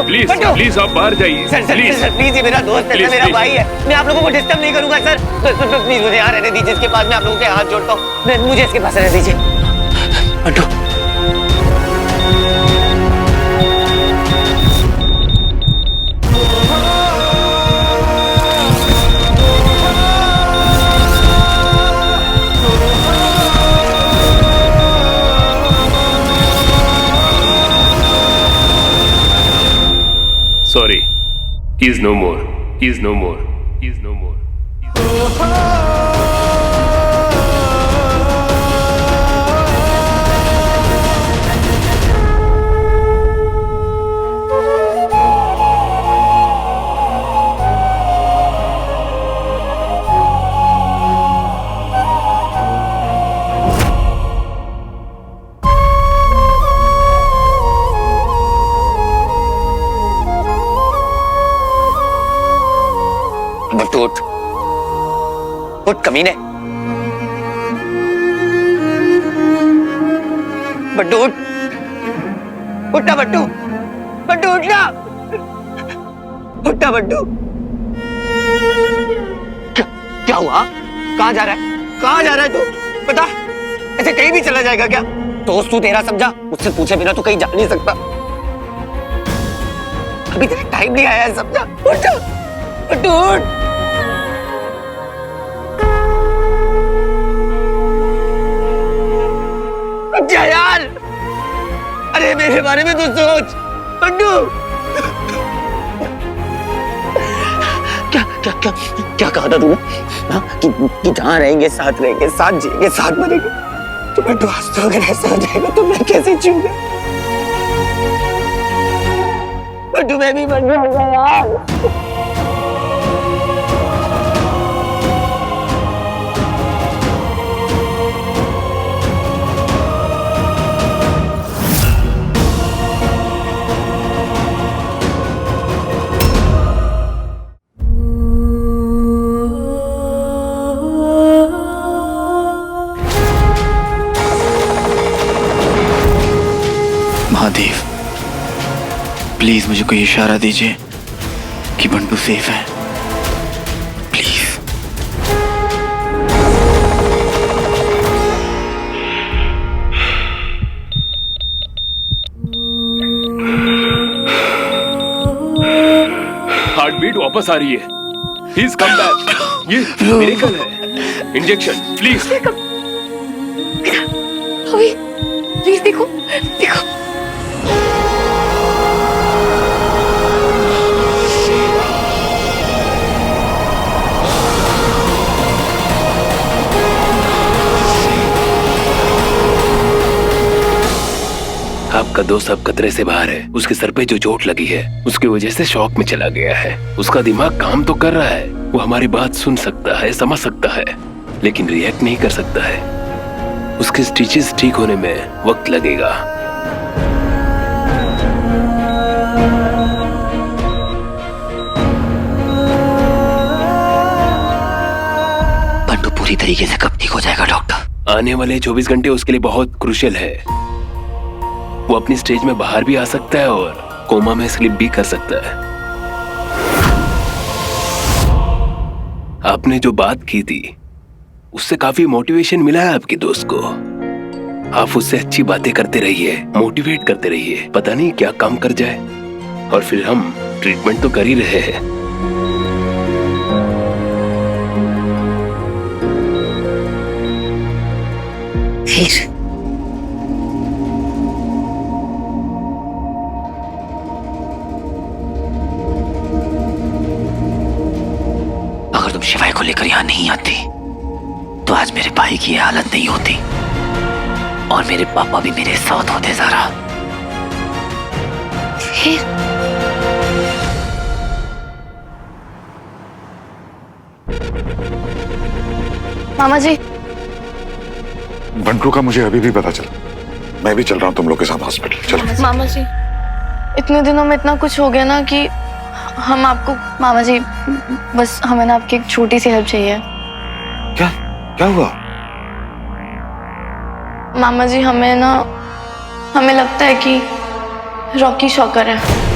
Please please आप बाहर जाइए। सर प्लीज, ये मेरा दोस्त है, मेरा भाई है, मैं आप लोगों को डिस्टर्ब नहीं करूंगा सर। प्लीज मुझे यहाँ रहने दीजिए, इसके पास मैं आप लोगों के हाथ जोड़ता हूँ, मुझे इसके पास रहने दीजिए। Bantu Sorry, he is no more. He is no more. He is no more. उठ कमीने, बट्टू उठ, उठना बट्टू, बट्टू उठना, उठना बट्टू। क्या हुआ? कहाँ जा रहा है? कहाँ जा रहा है तू? बता, ऐसे कहीं भी चला जाएगा क्या? दोस्त तू तेरा समझा, मुझसे पूछे बिना तू कहीं जा नहीं सकता। अभी तेरा टाइम नहीं आया है, समझा? उठ बट्टू उठ। क्या यार, अरे मेरे बारे में तो सोच बंटू। क्या क्या क्या क्या कहा था तूने? कि जहाँ रहेंगे साथ रहेंगे, साथ जिएंगे, साथ मरेंगे। तो बंटू आज तो अगर ऐसा हो जाएगा तो मैं कैसे जीऊंगा? बंटू मैं भी मर जाऊंगा यार। महादेव, प्लीज मुझे कोई इशारा दीजिए कि बंटू सेफ है, प्लीज। हार्ट बीट वापस आ रही है। He's come back. ये मिरेकल है। Injection please. अभी प्लीज देखो देखो। आपका दोस्त अब खतरे से बाहर है। उसके सर पे जो चोट लगी है उसकी वजह से शॉक में चला गया है। उसका दिमाग काम तो कर रहा है, वो हमारी बात सुन सकता है, समझ सकता है, लेकिन रिएक्ट नहीं कर सकता है। उसके स्टिचेस ठीक होने में वक्त लगेगा। बंडू पूरी तरीके से कब ठीक हो जाएगा डॉक्टर? आने वाले 24 घंटे उसके लिए बहुत क्रूशियल है। वो अपनी स्टेज में बाहर भी आ सकता है और कोमा में स्लिप भी कर सकता है। आपने जो बात की थी उससे काफी मोटिवेशन मिला है आपके दोस्त को। आप उससे अच्छी बातें करते रहिए, मोटिवेट करते रहिए, पता नहीं क्या काम कर जाए। और फिर हम ट्रीटमेंट तो कर ही रहे हैं। अगर तुम शिवाय को लेकर यहाँ नहीं आती तो आज मेरे भाई की ये हालत नहीं होती और मेरे पापा भी मेरे साथ होते ज़ारा। मामा जी, बंटू का मुझे अभी भी पता चला। मैं भी चल रहा हूँ तुम लोग के साथ हॉस्पिटल। चलो। मामा जी, इतने दिनों में इतना कुछ हो गया ना कि हम आपको, मामा जी बस हमें ना आपकी एक छोटी सी हेल्प चाहिए। क्या क्या हुआ? मामा जी हमें लगता है कि रॉकी शॉकर है।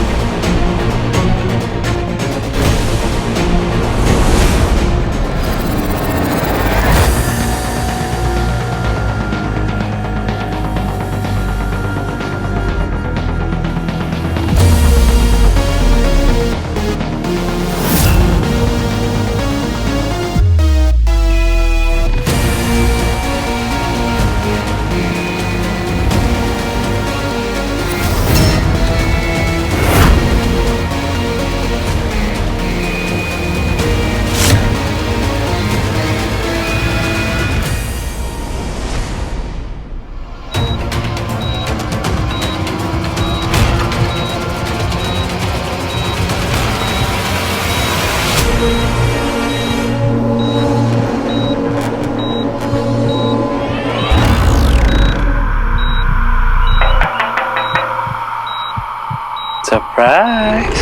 सरप्राइज।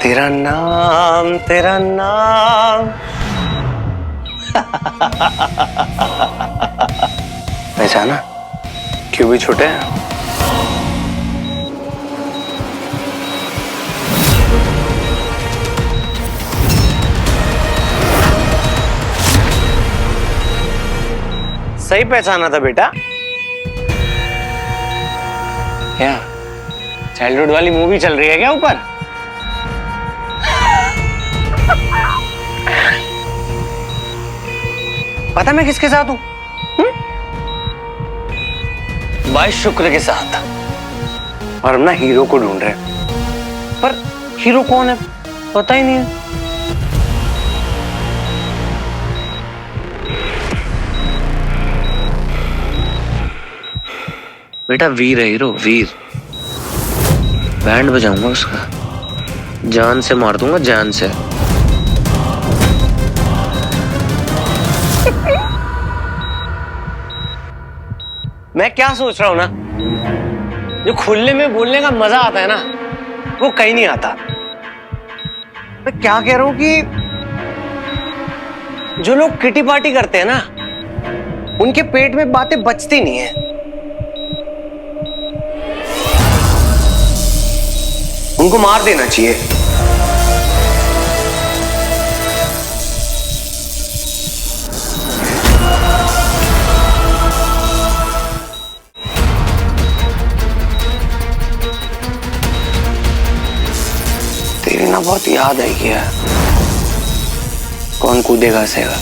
तेरा नाम, तेरा नाम। पहचाना? क्यों भी छोटे हैं? सही पहचाना था बेटा। क्या चाइल्डहुड वाली मूवी चल रही है क्या ऊपर? पता मैं किसके साथ हूं? भाई शुक्र के साथ। और हम ना हीरो को ढूंढ रहे हैं, पर हीरो कौन है पता ही नहीं है। बेटा वीर है हीरो, वीर। बैंड बजाऊंगा उसका, जान से मार दूंगा, जान से। मैं क्या सोच रहा हूं ना, जो खुले में बोलने का मजा आता है ना, वो कहीं नहीं आता। मैं क्या कह रहा हूं कि जो लोग किटी पार्टी करते हैं ना, उनके पेट में बातें बचती नहीं है। उनको मार देना चाहिए। लेकिन ना बहुत याद आई कि यार कौन कूदेगा सेगा।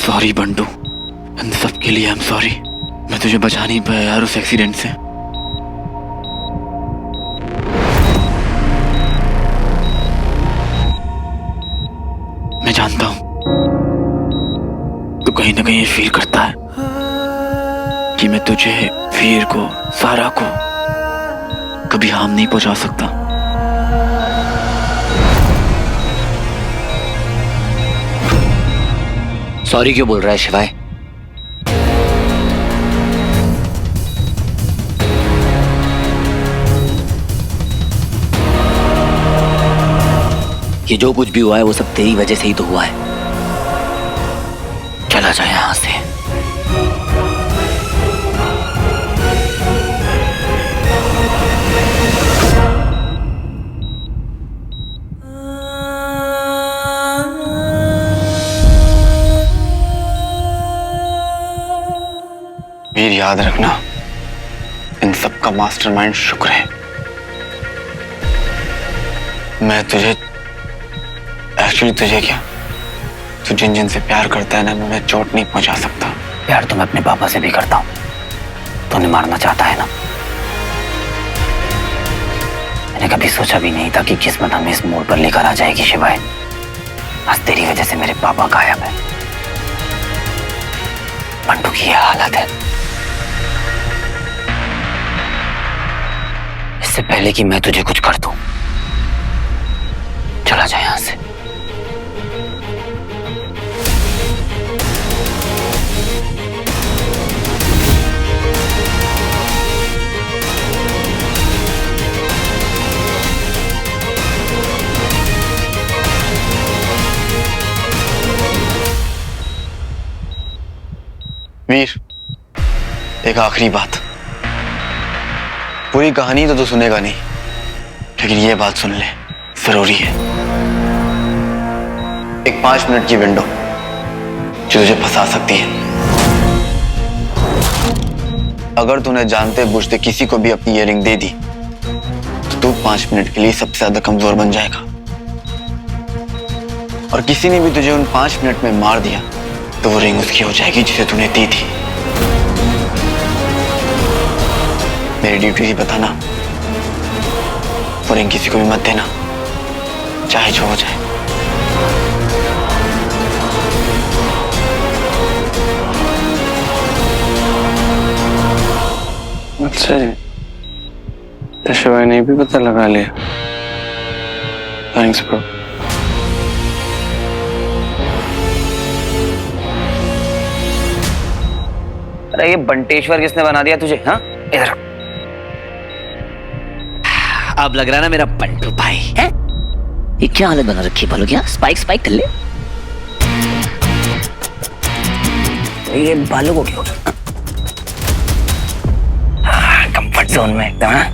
सॉरी बंटू, इन सब के लिए आई एम सॉरी। मैं तुझे बचा नहीं पाया यार उस एक्सीडेंट से। मैं जानता हूं तू कहीं ना कहीं ये फील करता है कि मैं तुझे, वीर को, सारा को कभी हार्म नहीं पहुंचा सकता। सॉरी क्यों बोल रहा है शिवाय? ये जो कुछ भी हुआ है वो सब तेरी वजह से ही तो हुआ है। चला जा यहां से। वीर याद रखना, इन सब का मास्टरमाइंड शुक्र है। मैं तुझे, एक्चुअली तुझे क्या, तू जिन जिन से प्यार करता है ना, मैं उन्हें चोट नहीं पहुंचा सकता। प्यार तो मैं अपने पापा से भी करता हूँ। तूने मारना चाहता है ना? मैंने कभी सोचा भी नहीं था कि किस्मत हमें इस मोड़ पर लेकर आ जाएगी शिवाय। आज तेरी वजह से मेरे पापा गायब है। बंटू की यह हालत है। इससे पहले कि मैं तुझे कुछ कर दूं, चला जा यहां से। वीर, एक आखिरी बात। पूरी कहानी तो तू सुनेगा नहीं, लेकिन ये बात सुन ले, जरूरी है। एक 5 मिनट की विंडो जो तुझे फंसा सकती है। अगर तूने जानते बूझते किसी को भी अपनी इयररिंग दे दी तो तू 5 मिनट के लिए सबसे ज्यादा कमजोर बन जाएगा। और किसी ने भी तुझे उन 5 मिनट में मार दिया तो वो रिंग उसकी हो जाएगी जिसे तूने दी थी। मेरी ड्यूटी ही बताना, वो रिंग किसी को भी मत देना, चाहे जो हो जाए। अच्छा जी, तो शिवाय ने भी पता लगा लिया। Thanks bro. अरे ये बंटेश्वर किसने बना दिया तुझे? हाँ, इधर अब लग रहा है ना मेरा बंटू भाई है। ये क्या हालत बना रखी है बोलो? क्या स्पाइक स्पाइक कर ले। ये बालों को क्यों? कंफर्ट जोन में एकदम। हाँ?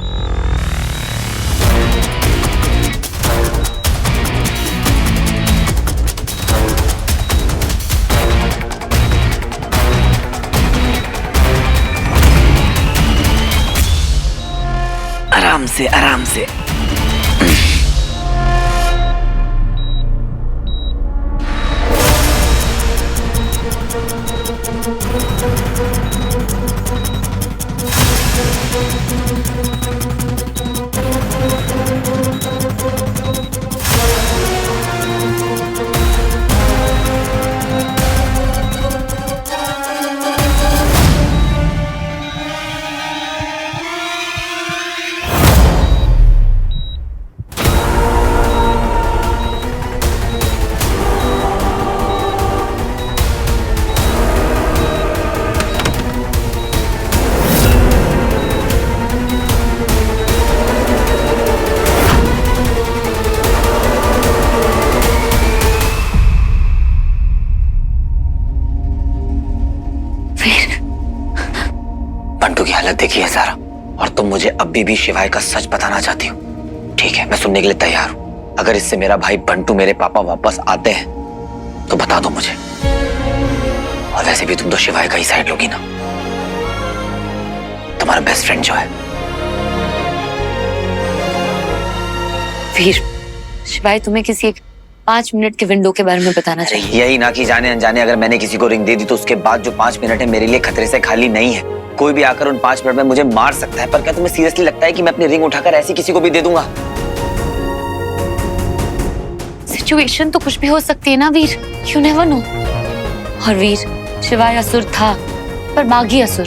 आराम से आराम से। गलत देखी है सारा, और तुम मुझे अभी भी शिवाय का सच बताना चाहती हो। ठीक है, मैं सुनने के लिए तैयार हूँ। अगर इससे मेरा भाई बंटू, मेरे पापा वापस आते हैं तो बता दो मुझे। और वैसे भी तुम तो शिवाय का ही साइड लोगी ना, तुम्हारा बेस्ट फ्रेंड जो है। वीर, शिवाय तुम्हें किसी एक 5 मिनट के विंडो के बारे में बताना चाहिए। यही ना कि जाने अनजाने अगर मैंने किसी को रिंग दे दी तो उसके बाद जो 5 मिनट है मेरे लिए खतरे से खाली नहीं है। कोई भी आकर उन 5 मिनट में मुझे मार सकता है। पर क्या तुम्हें सीरियसली लगता है कि मैं अपनी रिंग उठाकर ऐसी किसी को भी दे दूंगा? सिचुएशन तो कुछ भी हो सकती है ना वीर, यू नेवर नो। और वीर, शिवाय असुर था, पर बागी असुर।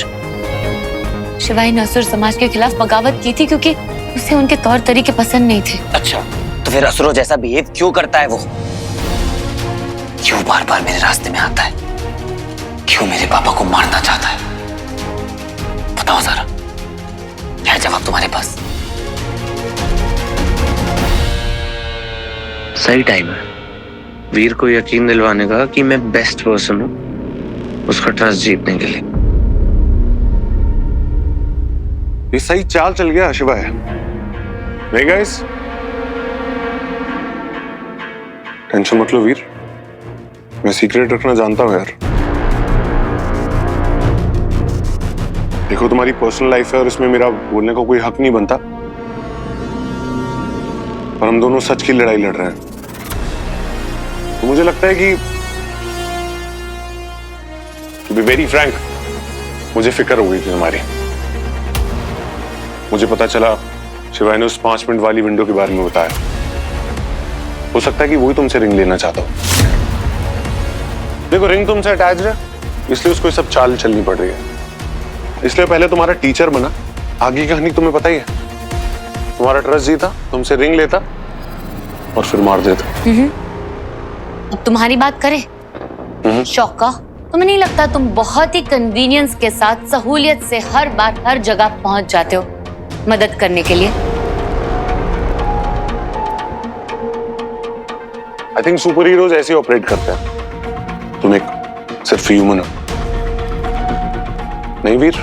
शिवाय ने असुर समाज के खिलाफ बगावत की थी क्योंकि उसे उनके तौर तरीके पसंद नहीं थे। अच्छा, तो फिर असुरों जैसा बिहेव क्यों करता है वो? क्यों बार बार मेरे रास्ते में आता है? क्यों मेरे पापा को मारना चाहता है? बताओ जरा, है जवाब तुम्हारे पास? सही टाइम है वीर को यकीन दिलवाने का कि मैं बेस्ट पर्सन हूं उसका ट्रस्ट जीतने के लिए। ये सही चाल चल गया शिवाय। नहीं गाइस, टेंशन मत लो वीर, मैं सीक्रेट रखना जानता हूं यार। देखो तुम्हारी पर्सनल लाइफ है और इसमें मेरा बोलने का कोई हक नहीं बनता, पर हम दोनों सच की लड़ाई लड़ रहे हैं। तो मुझे लगता है कि टू बी वेरी फ्रैंक, मुझे फिक्र हो गई थी तुम्हारी। मुझे पता चला शिवाय ने उस 5 मिनट वाली विंडो के बारे में बताया। हो सकता है कि वही तुमसे रिंग लेना चाहता हो। देखो रिंग तुमसे अटैच है, इसलिए उसको सब चाल चलनी पड़ रही है। इसलिए पहले तुम्हारा टीचर बना, आगे की कहानी तुम्हें पता ही है। तुम्हारा ट्रस्ट जीता, तुमसे रिंग लेता और फिर मार देता। अब तुम्हारी बात करें शौका, तुम्हें नहीं लगता तुम बहुत ही कन्वीनियंस के साथ सहूलियत से हर बार हर जगह पहुंच जाते हो मदद करने के लिए? आई थिंक सुपर हीरोज ऐसे ऑपरेट करते हैं। तुम एक सिर्फ ह्यूमन हो। नहीं वीर,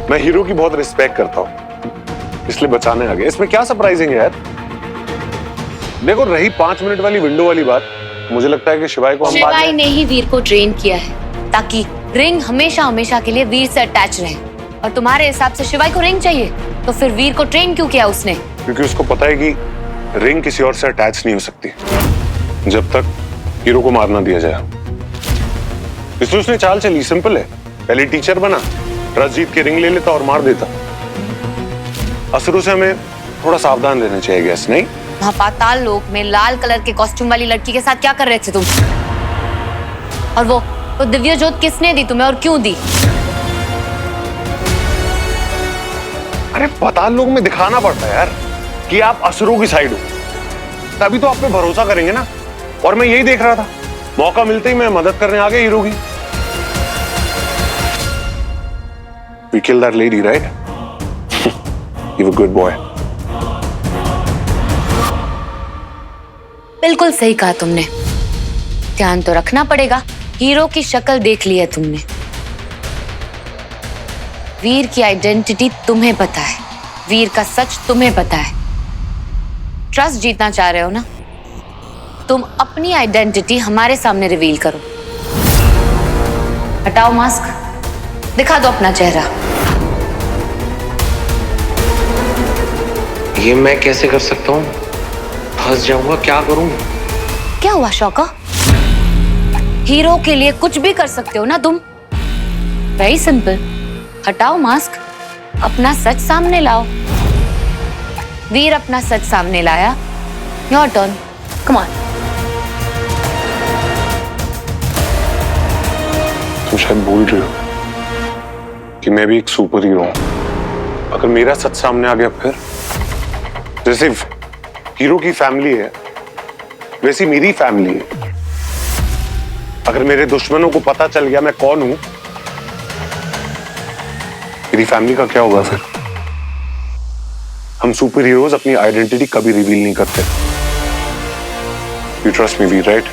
मैं हीरो की बहुत रिस्पेक्ट करता हूं, इसलिए बचाने आ गया। इसमें क्या सरप्राइजिंग है यार? देखो रही 5 मिनट वाली विंडो वाली बात, मुझे लगता है कि शिवाय को हम शिवाय ने ही वीर को ट्रेन किया है ताकि रिंग हमेशा हमेशा के लिए वीर से अटैच रहे। और तुम्हारे हिसाब से शिवाय को रिंग चाहिए, तो फिर वीर को ट्रेन क्यों किया उसने? क्योंकि उसको पता है कि रिंग किसी और से अटैच नहीं हो सकती जब तक हीरो को मार ना दिया जाए। इसलिए उसने चाल चली, सिंपल है। पहले टीचर बना, ट्रस्ट जीत के रिंग ले लेता और मार देता। असुरों से हमें थोड़ा सावधान रहना चाहिए गैस, नहीं? वहाँ पाताल लोक में लाल कलर के कॉस्ट्यूम वाली लड़की के साथ क्या कर रहे थे तुम? और वो दिव्य ज्योत किसने दी तुम्हें और क्यों दी? अरे पाताल लोक में दिखाना पड़ता है यार कि आप असुरों की साइड हो, तभी तो आप पे भरोसा करेंगे ना। और मैं यही देख रहा था, मौका मिलते ही मैं मदद करने आ गया हीरो की। We killed that lady, right? You were a good boy. बिल्कुल सही कहा तुमने। ध्यान तो रखना पड़ेगा, हीरो की शक्ल देख ली है तुमने। वीर की आइडेंटिटी तुम्हें पता है, वीर का सच तुम्हें पता है। ट्रस्ट जीतना चाह रहे हो ना? तुम अपनी आइडेंटिटी हमारे सामने रिवील करो। हटाओ मास्क, दिखा दो अपना चेहरा। ये मैं कैसे कर सकता हूँ? फंस जाऊंगा, क्या करूं? क्या हुआ शौका? हीरो के लिए कुछ भी कर सकते हो ना तुम। वेरी सिंपल, हटाओ मास्क, अपना सच सामने लाओ। वीर अपना सच सामने लाया। Your turn, come on. तुम शायद भूल रही हो कि मैं भी एक सुपर हीरो हूं। अगर मेरा सच सामने आ गया फिर? जैसे हीरो की फैमिली है वैसी मेरी फैमिली है। अगर मेरे दुश्मनों को पता चल गया मैं कौन हूं, मेरी फैमिली का क्या होगा फिर? हम सुपर हीरोज अपनी आइडेंटिटी कभी रिवील नहीं करते। You trust me we, right?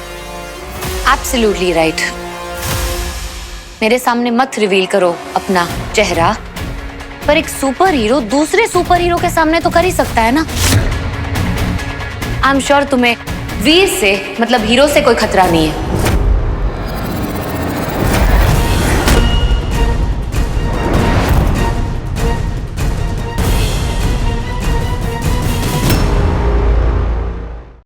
Absolutely right. मेरे सामने मत रिवील करो अपना चेहरा, पर एक सुपर हीरो दूसरे सुपर हीरो के सामने तो कर ही सकता है ना। आई एम श्योर तुम्हें वीर से मतलब हीरो से कोई खतरा नहीं है।